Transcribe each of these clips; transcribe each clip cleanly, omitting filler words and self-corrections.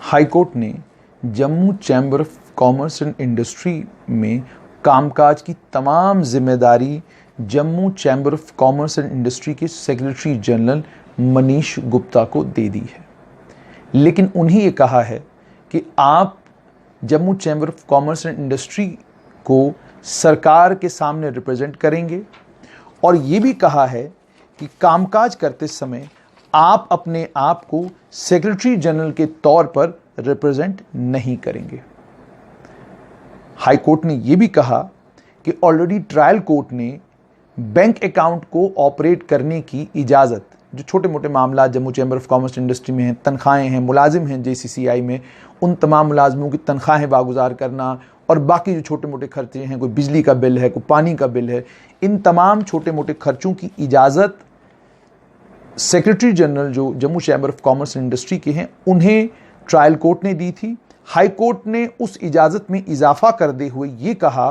High court ने Jammu chamber of commerce and industry में कामकाज की तमाम जिम्मेदारी Jammu chamber of commerce and industry के सेक्रेटरी जनरल मनीष गुप्ता को दे दी है। लेकिन उन्हें ये कहा है कि आप Jammu chamber of commerce and industry को सरकार के सामने रिप्रेजेंट करेंगे और ये भी कहा है कि कामकाज करते समय आप अपने आप को सेक्रेटरी जनरल के तौर पर रिप्रेजेंट नहीं करेंगे। हाई कोर्ट ने यह भी कहा कि ऑलरेडी ट्रायल कोर्ट ने बैंक अकाउंट को ऑपरेट करने की इजाज़त, जो छोटे मोटे मामला Jammu chamber of commerce industry में हैं, तनख्वाहें हैं, मुलाजिम हैं जेसीसीआई में, उन तमाम मुलाजिमों की तनख्वाहें वागुजार करना और बाकी जो छोटे मोटे खर्चे हैं, कोई बिजली का बिल है, कोई पानी का बिल है, इन तमाम छोटे मोटे खर्चों की इजाज़त सेक्रेटरी जनरल जो Jammu chamber of commerce and industry के हैं उन्हें ट्रायल कोर्ट ने दी थी। हाई कोर्ट ने उस इजाज़त में इजाफा करते हुए ये कहा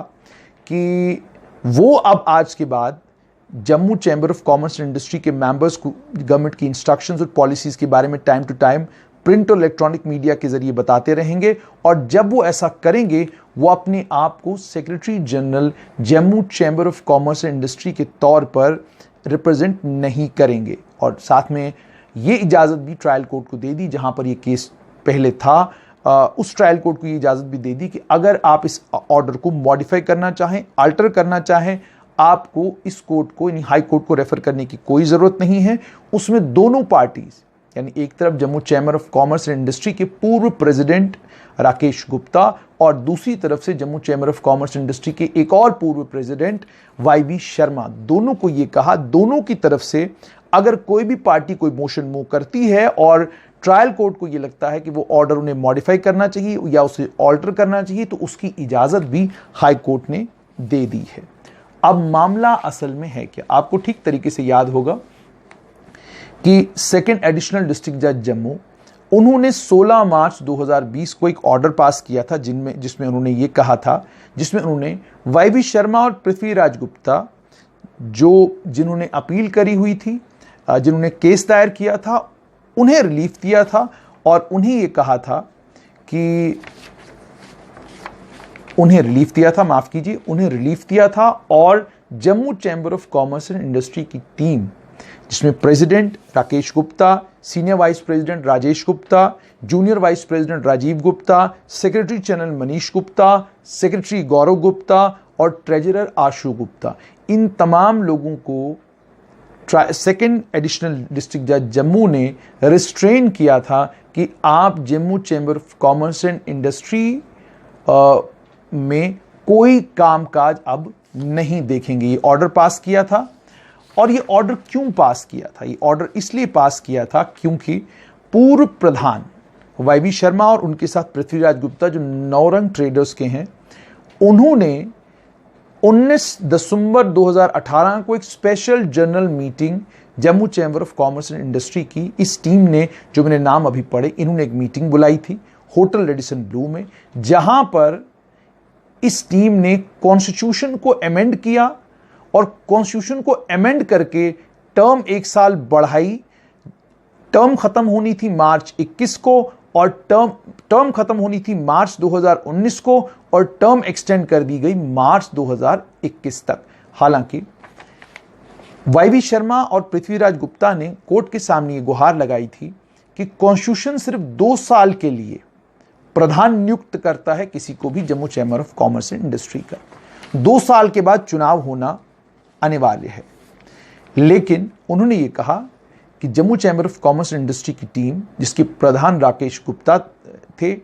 कि वो अब आज के बाद Jammu chamber of commerce and industry के मेंबर्स को गवर्नमेंट की इंस्ट्रक्शंस और पॉलिसीज़ के बारे में टाइम टू टाइम प्रिंट और इलेक्ट्रॉनिक मीडिया के जरिए बताते रहेंगे और जब वो ऐसा करेंगे वो अपने आप को secretary general Jammu chamber of commerce and industry के तौर पर रिप्रेजेंट नहीं करेंगे। और साथ में ये इजाज़त भी ट्रायल कोर्ट को दे दी, जहां पर ये केस पहले था उस ट्रायल कोर्ट को ये इजाज़त भी दे दी कि अगर आप इस ऑर्डर को मॉडिफाई करना चाहें, अल्टर करना चाहें, आपको इस कोर्ट को यानी हाई कोर्ट को रेफर करने की कोई ज़रूरत नहीं है। उसमें दोनों पार्टीज़ यानी एक तरफ Jammu chamber of commerce and industry के पूर्व प्रेसिडेंट राकेश गुप्ता और दूसरी तरफ से Jammu chamber of commerce industry के एक और पूर्व प्रेसिडेंट वाई शर्मा, दोनों को ये कहा, दोनों की तरफ से अगर कोई भी पार्टी कोई मोशन मूव करती है और ट्रायल कोर्ट को ये लगता है कि वो ऑर्डर उन्हें मॉडिफाई करना चाहिए या उसे ऑल्टर करना चाहिए तो उसकी इजाज़त भी हाई कोर्ट ने दे दी है। अब मामला असल में है क्या, आपको ठीक तरीके से याद होगा कि सेकेंड एडिशनल डिस्ट्रिक्ट जज जम्मू उन्होंने 16 मार्च 2020 को एक ऑर्डर पास किया था जिसमें उन्होंने ये कहा था, जिसमें उन्होंने वाई शर्मा और पृथ्वीराज गुप्ता जिन्होंने अपील करी हुई थी, जिन्होंने केस दायर किया था, उन्हें रिलीफ दिया था और उन्हें ये कहा था कि उन्हें रिलीफ दिया था और Jammu chamber of commerce and industry की टीम जिसमें president Rakesh Gupta, senior vice president Rajesh Gupta, junior vice president Rajeev Gupta, secretary general Manish Gupta, secretary Gaurav Gupta और ट्रेजरर आशु गुप्ता, इन तमाम लोगों को सेकेंड एडिशनल डिस्ट्रिक्ट जज जम्मू ने रिस्ट्रेन किया था कि आप Jammu chamber of commerce and industry में कोई कामकाज अब नहीं देखेंगे। ये ऑर्डर पास किया था और ये ऑर्डर क्यों पास किया था? ये ऑर्डर इसलिए पास किया था क्योंकि पूर्व प्रधान वाई शर्मा और उनके साथ पृथ्वीराज गुप्ता जो नौरंग ट्रेडर्स के हैं, उन्होंने 19 दिसंबर 2018 को एक special general meeting Jammu chamber of commerce and industry की इस टीम ने, जो मैंने नाम अभी पढ़े, इन्होंने एक मीटिंग बुलाई थी होटल रेडिसन ब्लू में, जहां पर इस टीम ने कॉन्स्टिट्यूशन को अमेंड किया और कॉन्स्टिट्यूशन को अमेंड करके टर्म एक साल बढ़ाई। टर्म खत्म होनी थी मार्च 21 को और टर्म खत्म होनी थी मार्च 2019 को और टर्म एक्सटेंड कर दी गई मार्च 2021 तक। हालांकि वाई शर्मा और पृथ्वीराज गुप्ता ने कोर्ट के सामने ये गुहार लगाई थी कि कॉन्स्टिट्यूशन सिर्फ 2 साल के लिए प्रधान नियुक्त करता है किसी को भी Jammu chamber of commerce and industry का, 2 साल के बाद चुनाव होना अनिवार्य है। लेकिन उन्होंने ये कहा कि Jammu chamber of commerce and industry की टीम, जिसके प्रधान राकेश गुप्ता थे,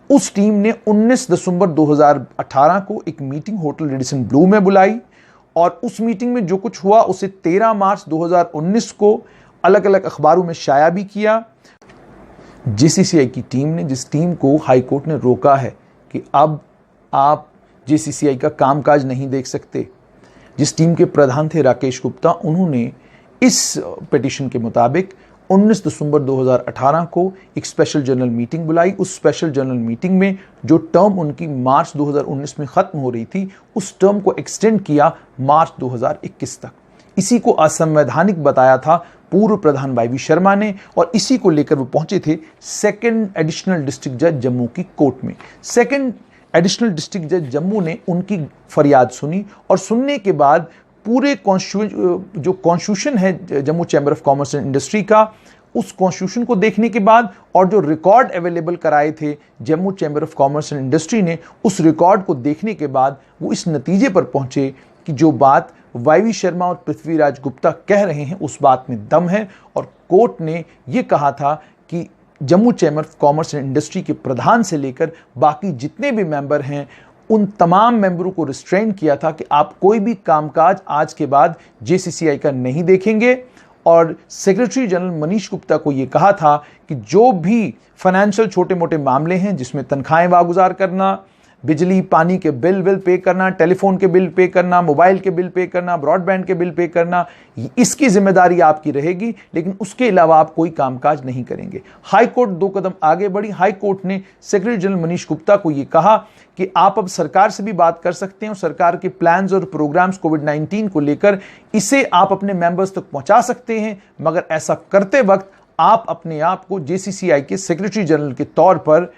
उस टीम ने 19 दिसंबर 2018 को एक मीटिंग होटल रेडिसन ब्लू में बुलाई और उस मीटिंग में जो कुछ हुआ उसे 13 मार्च 2019 को अलग अलग अखबारों में शाया भी किया। जेसीसीआई की टीम ने, जिस टीम को हाई कोर्ट ने रोका है कि अब आप जेसीसीआई का कामकाज नहीं देख सकते, जिस टीम के प्रधान थे राकेश गुप्ता, उन्होंने इस पिटीशन के मुताबिक 19 दिसंबर 2018 को एक स्पेशल जनरल मीटिंग बुलाई। उस स्पेशल जनरल मीटिंग में जो टर्म उनकी मार्च 2019 में ख़त्म हो रही थी, उस टर्म को एक्सटेंड किया मार्च 2021 तक। इसी को असंवैधानिक बताया था पूर्व प्रधान वाई वी शर्मा ने, और इसी को लेकर वो पहुंचे थे सेकंड एडिशनल डिस्ट्रिक्ट जज जम्मू की कोर्ट में। सेकंड एडिशनल डिस्ट्रिक्ट जज जम्मू ने उनकी फरियाद सुनी, और सुनने के बाद पूरे जो कॉन्स्टिट्यूशन है Jammu chamber of commerce and industry का, उस कॉन्स्टिट्यूशन को देखने के बाद और जो रिकॉर्ड अवेलेबल कराए थे Jammu chamber of commerce and industry ने, उस रिकॉर्ड को देखने के बाद वो इस नतीजे पर पहुंचे कि जो बात वाई वी शर्मा और पृथ्वीराज गुप्ता कह रहे हैं उस बात में दम है। और कोर्ट ने ये कहा था कि Jammu chamber of commerce and industry के प्रधान से लेकर बाकी जितने भी मेंबर हैं, उन तमाम मेंबरों को रिस्ट्रेन किया था कि आप कोई भी कामकाज आज के बाद जेसीसीआई का नहीं देखेंगे। और सेक्रेटरी जनरल मनीष गुप्ता को यह कहा था कि जो भी फाइनेंशियल छोटे मोटे मामले हैं, जिसमें तनख्वाहें वागुजार करना, बिजली पानी के बिल पे करना, टेलीफोन के बिल पे करना, मोबाइल के बिल पे करना, ब्रॉडबैंड के बिल पे करना, इसकी जिम्मेदारी आपकी रहेगी, लेकिन उसके अलावा आप कोई कामकाज नहीं करेंगे। हाई कोर्ट 2 कदम आगे बढ़ी। हाई कोर्ट ने सेक्रेटरी जनरल मनीष गुप्ता को यह कहा कि आप अब सरकार से भी बात कर सकते हैं और सरकार के प्लान्स और प्रोग्राम्स कोविड-19 को लेकर इसे आप अपने मेंबर्स तक पहुंचा सकते हैं, मगर ऐसा करते वक्त आप अपने आप को जेसीसीआई के सेक्रेटरी जनरल के तौर पर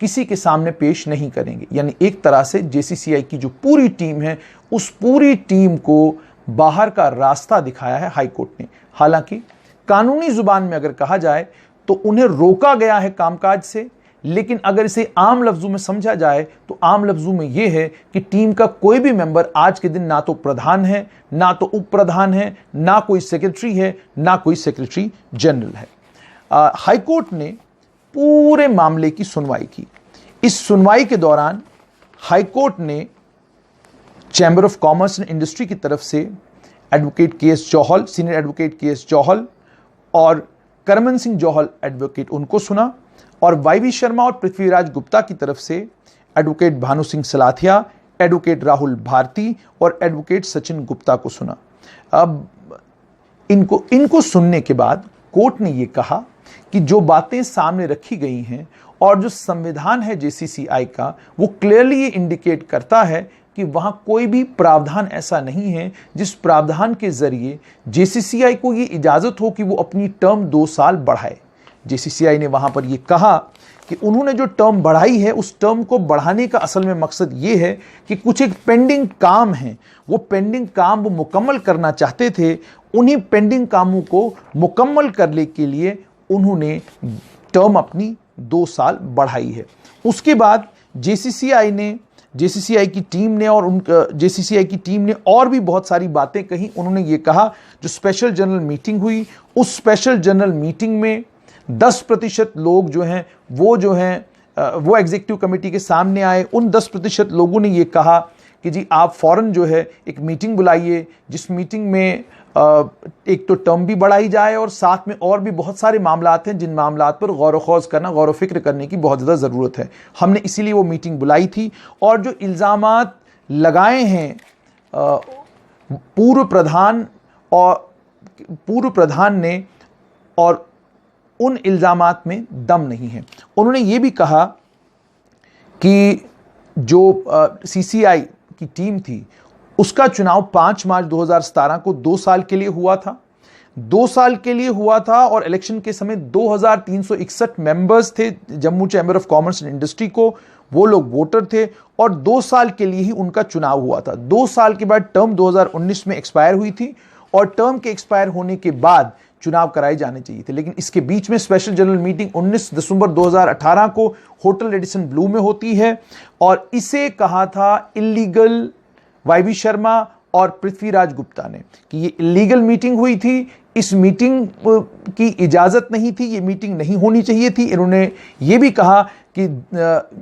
किसी के सामने पेश नहीं करेंगे। यानी एक तरह से जेसीसीआई की जो पूरी टीम है, उस पूरी टीम को बाहर का रास्ता दिखाया है हाई कोर्ट ने। हालांकि कानूनी जुबान में अगर कहा जाए तो उन्हें रोका गया है कामकाज से, लेकिन अगर इसे आम लफ्जों में समझा जाए तो आम लफ्जों में यह है कि टीम का कोई भी मेंबर आज के दिन ना तो प्रधान है, ना तो उप प्रधान है, ना कोई सेक्रेटरी है, ना कोई सेक्रेटरी जनरल है। हाई कोर्ट ने पूरे मामले की सुनवाई की। इस सुनवाई के दौरान हाई कोर्ट ने chamber of commerce and industry की तरफ से एडवोकेट के एस जौहल, सीनियर एडवोकेट के एस जौहल और करमन सिंह जौहल एडवोकेट, उनको सुना, और वाई वी शर्मा और पृथ्वीराज गुप्ता की तरफ से एडवोकेट भानु सिंह सलाथिया, एडवोकेट राहुल भारती और एडवोकेट सचिन गुप्ता को सुना। अब इनको सुनने के बाद कोर्ट ने यह कहा कि जो बातें सामने रखी गई हैं और जो संविधान है जेसीसीआई का, वो क्लियरली ये इंडिकेट करता है कि वहां कोई भी प्रावधान ऐसा नहीं है जिस प्रावधान के जरिए जेसीसीआई को ये इजाजत हो कि वो अपनी टर्म 2 साल बढ़ाए। जेसीसीआई ने वहां पर ये कहा कि उन्होंने जो टर्म बढ़ाई है, उस टर्म को बढ़ाने का असल में मकसद ये है कि कुछ एक पेंडिंग काम है, वो पेंडिंग काम वो मुकम्मल करना चाहते थे। उन्हीं पेंडिंग कामों को मुकम्मल करने के लिए उन्होंने टर्म अपनी 2 साल बढ़ाई है। उसके बाद जेसीसीआई की टीम ने और भी बहुत सारी बातें कही। उन्होंने ये कहा जो स्पेशल जनरल मीटिंग हुई, उस स्पेशल जनरल मीटिंग में 10% लोग जो हैं वो एग्जीक्यूटिव कमेटी के सामने आए। उन 10% लोगों ने ये कहा कि जी आप फौरन जो है एक मीटिंग बुलाइए, जिस मीटिंग में एक तो टर्म भी बढ़ाई जाए और साथ में और भी बहुत सारे मामलात हैं जिन मामलात पर गौर व करना, गौर व फिक्र करने की बहुत ज़्यादा ज़रूरत है। हमने इसीलिए वो मीटिंग बुलाई थी। और जो इल्ज़ामात लगाए हैं पूर्व प्रधान ने, और उन इल्ज़ामात में दम नहीं है। उन्होंने ये भी कहा कि जो सीसीआई की टीम थी उसका चुनाव 5 मार्च 2017 को 2 साल के लिए हुआ था। 2 साल के लिए हुआ था और इलेक्शन के समय 2361 मेंबर्स थे Jammu chamber of commerce and industry को, वो लोग वोटर थे और 2 साल के लिए ही उनका चुनाव हुआ था। 2 साल के बाद टर्म 2019 में एक्सपायर हुई थी और टर्म के एक्सपायर होने के बाद चुनाव कराए जाने चाहिए थे, लेकिन इसके बीच में स्पेशल जनरल मीटिंग 19 दिसंबर 2018 को होटल रेडिसन ब्लू में होती है और इसे कहा था इलीगल वाई वी शर्मा और पृथ्वीराज गुप्ता ने कि ये इलीगल मीटिंग हुई थी, इस मीटिंग की इजाजत नहीं थी, ये मीटिंग नहीं होनी चाहिए थी। इन्होंने ये भी कहा कि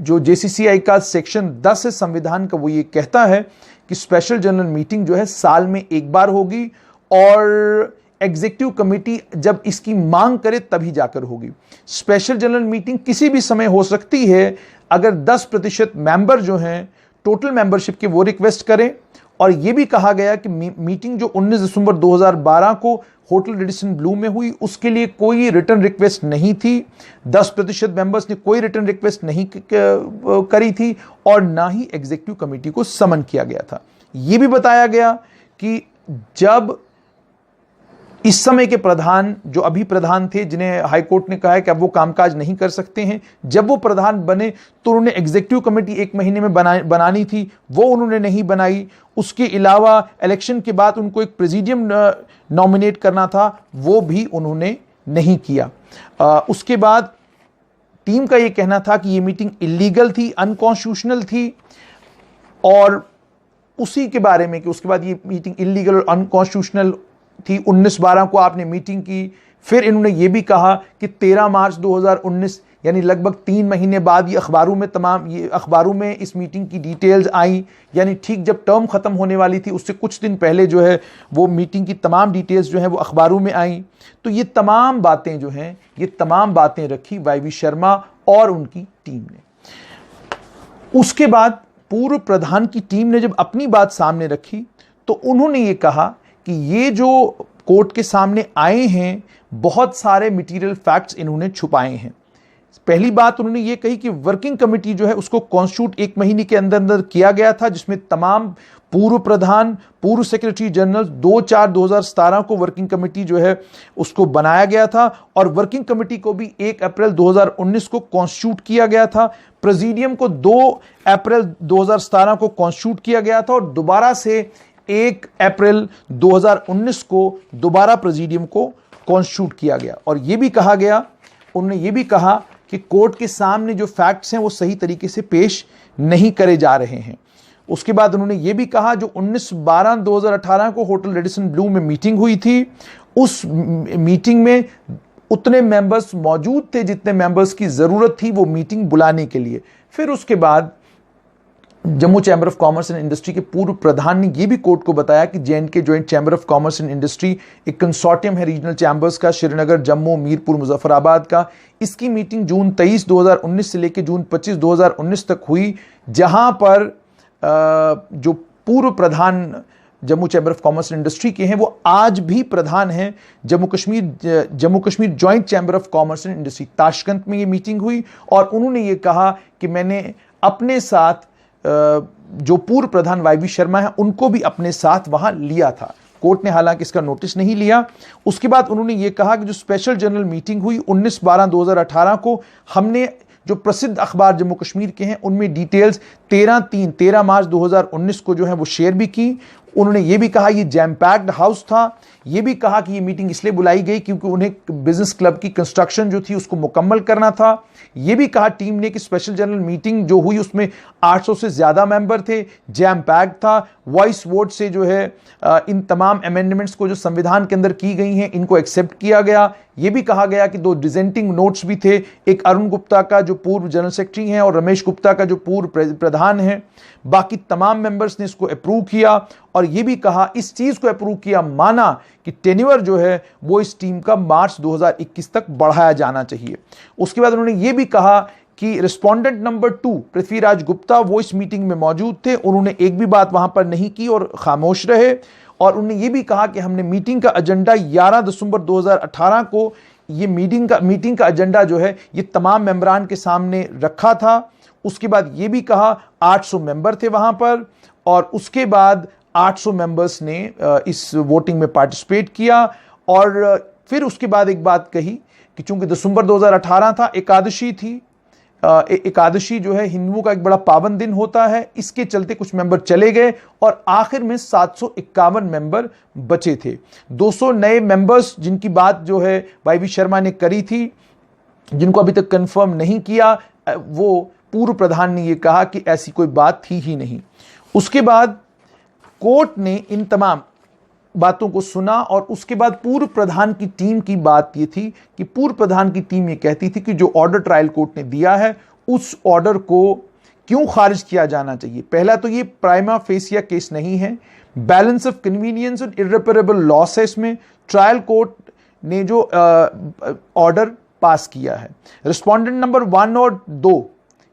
जो जेसीसीआई का सेक्शन 10 है संविधान का, वो ये कहता है कि स्पेशल जनरल मीटिंग जो है साल में एक बार होगी और एग्जीक्यूटिव कमेटी जब इसकी मांग करे तभी जाकर होगी। स्पेशल जनरल मीटिंग किसी भी समय हो सकती है अगर 10% मेंबर जो हैं टोटल मेंबरशिप के वो रिक्वेस्ट करें। और यह भी कहा गया कि मीटिंग जो 19 दिसंबर 2012 को होटल रेडिसन ब्लू में हुई उसके लिए कोई रिटर्न रिक्वेस्ट नहीं थी, 10% मेंबर्स ने कोई रिटर्न रिक्वेस्ट नहीं करी थी और ना ही एग्जीक्यूटिव कमेटी को समन किया गया था। यह भी बताया गया कि जब इस समय के प्रधान जो अभी प्रधान थे, जिन्हें हाईकोर्ट ने कहा है कि अब वो कामकाज नहीं कर सकते हैं, जब वो प्रधान बने तो उन्होंने एग्जीक्यूटिव कमेटी 1 महीने में बनानी थी, वो उन्होंने नहीं बनाई। उसके अलावा इलेक्शन के बाद उनको एक प्रेसिडियम नॉमिनेट करना था, वो भी उन्होंने नहीं किया। उसके बाद टीम का ये कहना था कि ये मीटिंग इलीगल थी, अनकॉन्स्टिट्यूशनल थी, और उसी के बारे में कि उसके बाद ये मीटिंग इलीगल और अनकॉन्स्टिट्यूशनल थी। 19/12 को आपने मीटिंग की। फिर इन्होंने ये भी कहा कि 13 मार्च 2019 यानी लगभग 3 महीने बाद ये अखबारों में इस मीटिंग की डिटेल्स आई, यानी ठीक जब टर्म खत्म होने वाली थी उससे कुछ दिन पहले जो है वो मीटिंग की तमाम डिटेल्स जो है वो अखबारों में आई। तो ये तमाम बातें जो हैं, ये तमाम बातें रखी वाई.वी. शर्मा और उनकी टीम ने। उसके बाद पूर्व प्रधान की टीम ने जब अपनी बात सामने रखी तो उन्होंने ये कहा कि ये जो कोर्ट के सामने आए हैं, बहुत सारे मटेरियल फैक्ट्स इन्होंने छुपाए हैं। पहली बात उन्होंने ये कही कि वर्किंग कमेटी जो है उसको कॉन्स्टिट्यूट 1 महीने के अंदर अंदर किया गया था, जिसमें तमाम पूर्व प्रधान, पूर्व सेक्रेटरी जनरल 2/4/2017 को वर्किंग कमेटी जो है उसको बनाया गया था, और वर्किंग कमेटी को भी 1 अप्रैल 2019 को कॉन्स्टिट्यूट किया गया था। प्रेसिडियम को 2 अप्रैल 2017 को कॉन्स्टिट्यूट किया गया था, और दोबारा से 1 अप्रैल 2019 को दोबारा प्रेसिडियम को कॉन्स्टिट्यूट किया गया। और यह भी कहा गया, उन्होंने ये भी कहा कि कोर्ट के सामने जो फैक्ट्स हैं वो सही तरीके से पेश नहीं करे जा रहे हैं। उसके बाद उन्होंने ये भी कहा जो 19/12/2018 को होटल रेडिसन ब्लू में मीटिंग हुई थी, उस मीटिंग में उतने मेंबर्स मौजूद थे जितने मेंबर्स की जरूरत थी वो मीटिंग बुलाने के लिए। फिर उसके बाद Jammu chamber of commerce and industry के पूर्व प्रधान ने यह भी कोर्ट को बताया कि J&K joint chamber of commerce and industry एक कंसोर्टियम है रीजनल चैंबर्स का, श्रीनगर, जम्मू, मीरपुर, मुजफ्फराबाद का। इसकी मीटिंग जून 23, 2019 से लेकर जून 25, 2019 तक हुई, जहां पर जो पूर्व प्रधान Jammu chamber of commerce and industry के हैं वो आज भी प्रधान हैं Jammu Kashmir joint chamber of commerce and industry. Tashkent में ये मीटिंग हुई और उन्होंने ये कहा कि मैंने अपने साथ जो पूर्व प्रधान वाई.वी. शर्मा है उनको भी अपने साथ वहां लिया था। कोर्ट ने हालांकि इसका नोटिस नहीं लिया। उसके बाद उन्होंने ये कहा कि जो स्पेशल जनरल मीटिंग हुई 19/12/2018 को, हमने जो प्रसिद्ध अखबार जम्मू कश्मीर के हैं उनमें डिटेल्स 13 मार्च 2019 को जो है वो शेयर भी की। उन्होंने ये भी कहा ये जैम पैक्ड हाउस था। ये भी कहा कि ये मीटिंग इसलिए बुलाई गई क्योंकि उन्हें बिजनेस क्लब की कंस्ट्रक्शन जो थी उसको मुकम्मल करना था। ये भी कहा टीम ने कि स्पेशल जनरल मीटिंग जो हुई उसमें 800 से ज्यादा मेंबर थे, जैम पैक्ड था। वॉइस वोट से जो है इन तमाम अमेंडमेंट्स को जो संविधान के अंदर की गई हैं इनको एक्सेप्ट किया गया। ये भी कहा गया कि 2 डिसेंटिंग नोट्स भी थे, एक अरुण गुप्ता का जो पूर्व जनरल सेक्रेटरी हैं और रमेश गुप्ता का जो पूर्व प्रधान हैं। बाकी तमाम मेंबर्स ने इसको अप्रूव किया और ये भी कहा, इस चीज को अप्रूव किया, माना कि टेन्योर जो है वो इस टीम का मार्च 2021 तक बढ़ाया जाना चाहिए। उसके बाद उन्होंने ये भी कहा कि रिस्पोंडेंट नंबर 2 पृथ्वीराज गुप्ता वो इस मीटिंग में मौजूद थे, उन्होंने एक भी बात वहां पर नहीं की और खामोश रहे। और उन्होंने ये भी कहा कि हमने मीटिंग का एजेंडा 11 दिसंबर 2018 को ये मीटिंग का एजेंडा जो है ये तमाम मेंबरान के सामने रखा था। उसके बाद ये भी कहा 800 मेंबर थे वहां पर और उसके बाद 800 मेंबर्स ने इस वोटिंग में पार्टिसिपेट किया। और फिर उसके बाद एक बात कही कि चूंकि दिसंबर 2018 था, एकादशी थी, एकादशी जो है हिंदुओं का एक बड़ा पावन दिन होता है, इसके चलते कुछ मेंबर चले गए और आखिर में 751 मेंबर बचे थे। 200 नए मेंबर्स जिनकी बात जो है वाई.वी. शर्मा ने करी थी, जिनको अभी तक कंफर्म नहीं किया, वो पूर्व प्रधान ने यह कहा कि ऐसी कोई बात थी ही नहीं। उसके बाद कोर्ट ने इन तमाम बातों को सुना और उसके बाद पूर्व प्रधान की टीम की बात यह थी कि पूर्व प्रधान की टीम ये कहती थी कि जो ऑर्डर ट्रायल कोर्ट ने दिया है उस ऑर्डर को क्यों खारिज किया जाना चाहिए। पहला तो ये प्राइमा फेसिया केस नहीं है, बैलेंस ऑफ कन्वीनियंस और इर्रेपरेबल लॉस है इसमें। ट्रायल कोर्ट ने जो ऑर्डर पास किया है, रिस्पोंडेंट नंबर 1 और 2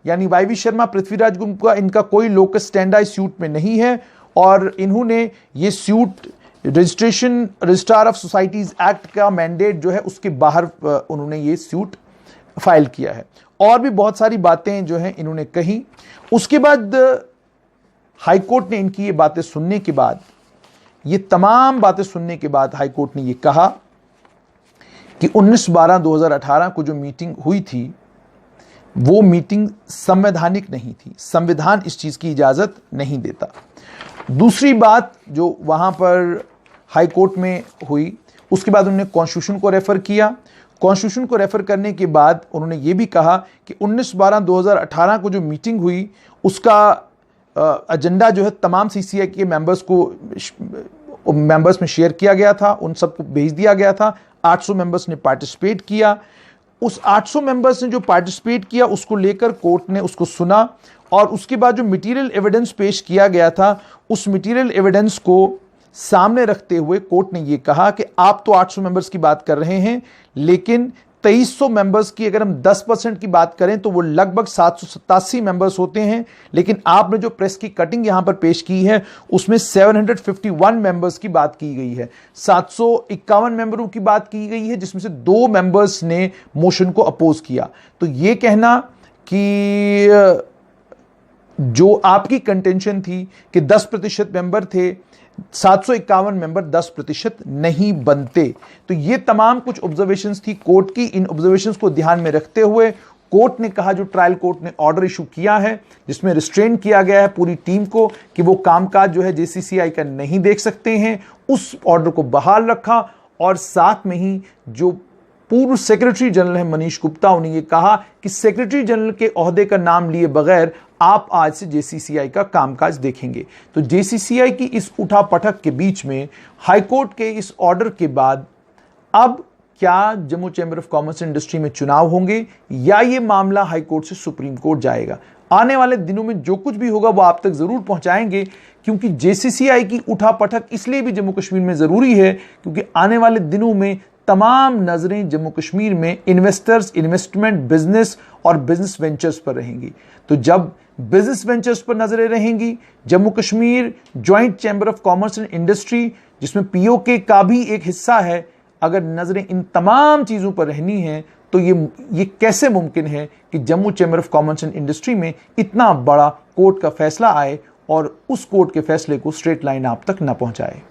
यानी वाई.वी. शर्मा, पृथ्वीराज गुप्ता, इनका कोई लोकस स्टैंडर्ड सूट में नहीं है और इन्होंने ये suit registrar of societies act का मैंडेट जो है उसके बाहर उन्होंने ये सूट फाइल किया है। और भी बहुत सारी बातें जो हैं इन्होंने कही। उसके बाद हाईकोर्ट ने इनकी ये बातें सुनने के बाद ये तमाम बातें सुनने के बाद हाई कोर्ट ने ये कहा कि 19/12/2018 को जो मीटिंग हुई थी वो मीटिंग संवैधानिक नहीं थी, संविधान इस चीज की इजाजत नहीं देता। दूसरी बात जो वहां पर हाई कोर्ट में हुई, उसके बाद उन्होंने कॉन्स्टिट्यूशन को रेफर किया। कॉन्स्टिट्यूशन को रेफर करने के बाद उन्होंने ये भी कहा कि 19/12/2018 को जो मीटिंग हुई उसका एजेंडा जो है तमाम सीसीआई के मेंबर्स में शेयर किया गया था, उन सबको भेज दिया गया था। 800 मेंबर्स ने पार्टिसिपेट किया। उस 800 मेंबर्स ने जो पार्टिसिपेट किया उसको लेकर कोर्ट ने उसको सुना और उसके बाद जो मटेरियल एविडेंस पेश किया गया था उस मटेरियल एविडेंस को सामने रखते हुए कोर्ट ने यह कहा कि आप तो 800 मेंबर्स की बात कर रहे हैं, लेकिन 2300 मेंबर्स की अगर हम 10% की बात करें तो वो लगभग 787 मेंबर्स होते हैं, लेकिन आपने जो प्रेस की कटिंग यहां पर पेश की है उसमें 751 मेंबर्स की बात की गई है। 751 मेंबरों की बात की गई है जिसमें से 2 मेंबर्स ने मोशन को अपोज किया। तो ये कहना कि जो आपकी कंटेंशन थी कि 10% मेंबर थे, 751 मेंबर 10% नहीं बनते। तो ये तमाम कुछ ऑब्जर्वेशंस थी कोर्ट की। इन ऑब्जर्वेशंस को ध्यान में रखते हुए कोर्ट ने कहा, जो ट्रायल कोर्ट ने ऑर्डर इशू किया है जिसमें रिस्ट्रेन किया गया है पूरी टीम को कि वो कामकाज जो है जेसीसीआई का नहीं देख सकते हैं, उस ऑर्डर को बहाल रखा। और साथ में ही जो पूर्व सेक्रेटरी जनरल है मनीष गुप्ता, उन्हें यह कहा कि सेक्रेटरी जनरल के ओहदे का नाम लिए बगैर आप आज से जेसीसीआई का कामकाज देखेंगे। तो जेसीसीआई की इस उठापटक के बीच में हाईकोर्ट के इस ऑर्डर के बाद अब क्या Jammu chamber of commerce and industry में चुनाव होंगे या ये मामला हाईकोर्ट से सुप्रीम कोर्ट जाएगा? आने वाले दिनों में जो कुछ भी होगा वो आप तक जरूर पहुंचाएंगे, क्योंकि जेसीसीआई की उठापटक इसलिए भी जम्मू कश्मीर में जरूरी है क्योंकि आने वाले दिनों में तमाम नजरें जम्मू कश्मीर में इन्वेस्टर्स, इन्वेस्टमेंट, बिजनेस और बिजनेस वेंचर्स पर रहेंगी। तो जब बिजनेस वेंचर्स पर नजरें रहेंगी, Jammu Kashmir joint chamber of commerce and industry जिसमें पीओके का भी एक हिस्सा है, अगर नजरें इन तमाम चीजों पर रहनी है तो ये कैसे मुमकिन है कि Jammu chamber of commerce and industry में इतना बड़ा कोर्ट का फैसला आए और उस कोर्ट के फैसले को स्ट्रेट लाइन आप तक न पहुंचाए।